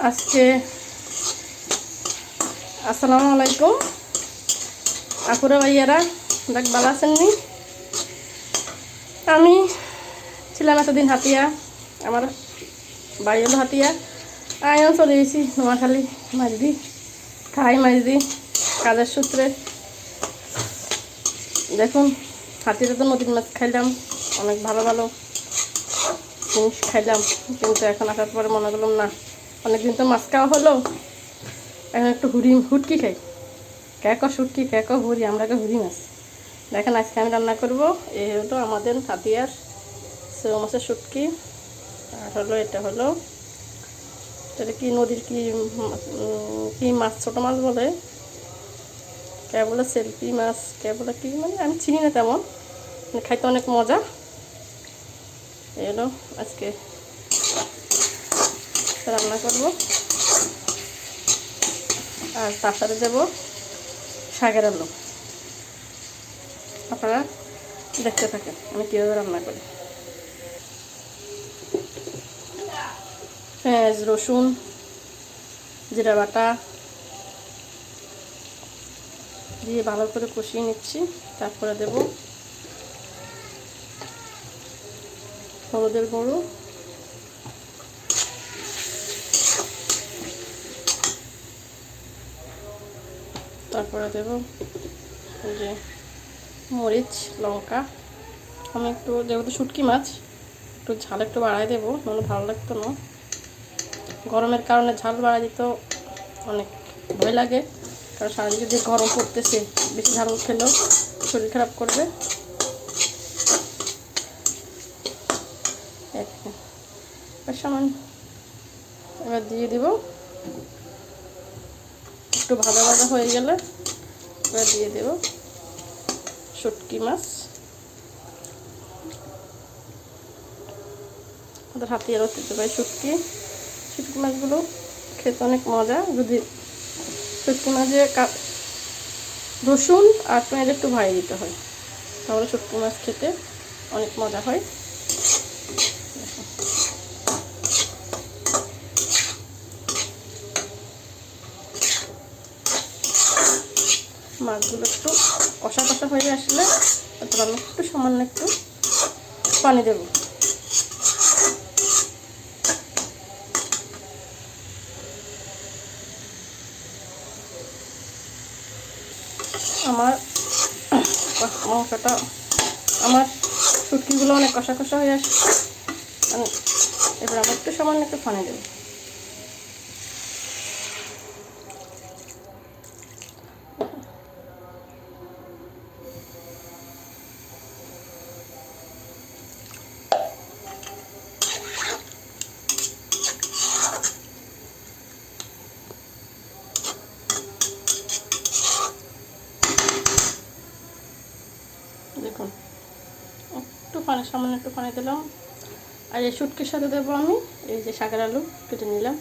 আজকে আসসালামু আলাইকুম আপুরা ভাইয়ারা, দেখ ভালো আছেননি? আমি ছিলাম এতদিন হাতিয়া, আমার বাড়ি হলো হাতিয়া। আমিও চলে গেছি নোয়াখালী মাঝদি, থাই মাঝদি কাজের সূত্রে। দেখুন হাতিতে তো নদীর মাছ খাইলাম, অনেক ভালো ভালো জিনিস খাইলাম, কিন্তু এখন আসার পরে মনে করলাম না, অনেকদিন তো মাছ খাওয়া হলো, এখন একটু হুটকি খাই। ক্যাকো শুটকি, ক্যাকো হুড়ি, আমরাকে হুড়ি মাছ। দেখেন আজকে আমি রান্না করবো, এই হলো আমাদের হাতিয়ার সেও মাছের শুটকি। আর হলো এটা হলো কি নদীর কি মাছ, ছোটো মাছ বলে, কে বলে সেলফি মাছ, কে বলে কি, মানে আমি চিনি না তেমন, খাইতে অনেক মজা। এই হলো আজকে রান্না করবো। আর তার সাথে দেবো শাকের আলু। আপনারা দেখতে থাকেন আমি কীভাবে রান্না করি। পেঁয়াজ, রসুন, জিরা বাটা দিয়ে ভালো করে কষিয়ে নিচ্ছি। তারপরে দেব হলুদের গুঁড়ো, তারপরে দেব যে মরিচ, লঙ্কা। আমি একটু, যেহেতু শুটকি মাছ, একটু ঝাল একটু বাড়াই দেবো, নাহলে ভালো লাগতো না। গরমের কারণে ঝাল বাড়াই দিতেও অনেক ভয় লাগে, কারণ সারাদিন যে গরম পড়তেছে, বেশি ঝাল খেলেও শরীর খারাপ করবে। সামান্য এবার দিয়ে দিব, একটু ভাজা ভাজা হয়ে গেলে এবার দিয়ে দেব শুটকি মাছ। আমাদের হাতিয়ার ঐতিহ্যবাহী শুটকি মাছগুলো খেতে অনেক মজা। যদি শুটকি মাছে রসুন আর পেঁয়াজ একটু ভাজিয়ে দিতে হয়, তাহলে শুটকি মাছ খেতে অনেক মজা হয়। মাছগুলো একটু কষা কষা হয়ে আসলে তারপর আমি একটু সামান্য একটু পানি দেব। আমার মাংসটা, আমার শুটকিগুলো অনেক কষা কষা হয়ে আসছে, এবার আমি একটু সামান্য একটু পানি দেব। দেখুন একটু পানি, সামান্য একটু পানি দিলাম। আর এই শুটকির সাথে দেবো আমি এই যে শাকের আলু কেটে নিলাম।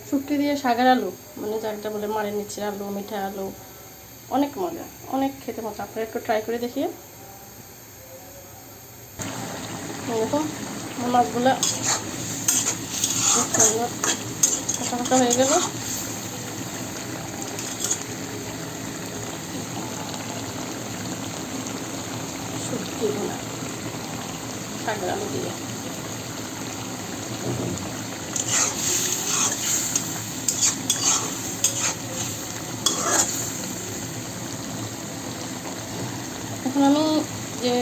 শুটকি দিয়ে শাকের আলু মানে যাটা বলে মারে নিচে আলু, মিঠা আলু, অনেক মজা, অনেক খেতে মজা। আপনারা একটু ট্রাই করে দেখিয়ে। দেখুন মাছগুলো কষা কষা হয়ে গেল। শুটকি ভুনা শাকের আলু দিয়ে এখন আমি যে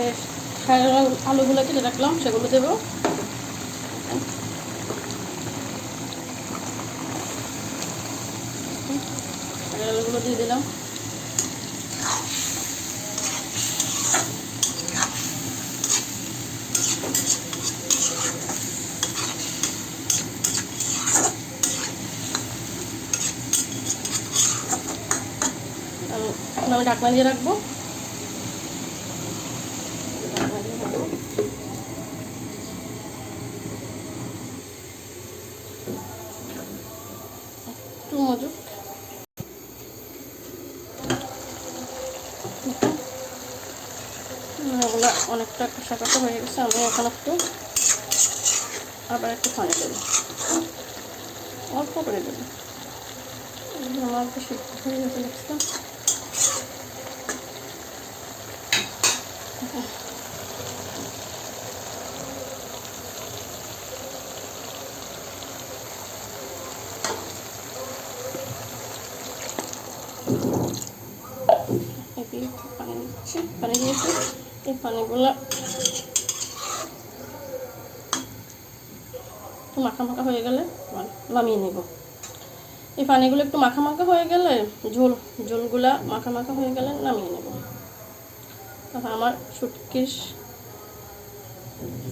শাকের আলুগুলো কেটে রাখলাম সেগুলো দেবো। শাকের আলুগুলো দিয়ে দিলাম। এখন আমি ঢাকনা দিয়ে রাখবো। একটু মজুক এগুলো অনেকটা কষা কষা হয়ে গেছে। আমি এখন একটু আবার একটু পানি দেবো, অল্প করে দেবো। আমার তো সিদ্ধ হয়ে গেছে দেখছিলাম। পানি দিচ্ছি, পানি দিয়েছি। এই পানিগুলো একটু মাখা মাখা হয়ে গেলে নামিয়ে নেব। এই পানিগুলো একটু মাখা মাখা হয়ে গেলে, ঝোলগুলা মাখা মাখা হয়ে গেলে নামিয়ে নেব। আমার শুটকির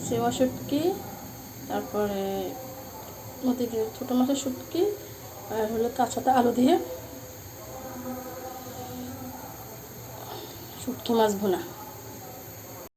সেওয়া শুটকি, তারপরে ছোটো মাছের শুটকি, আর হলো কাঁচাটা আলু দিয়ে শুটকি মাছ ভুনা।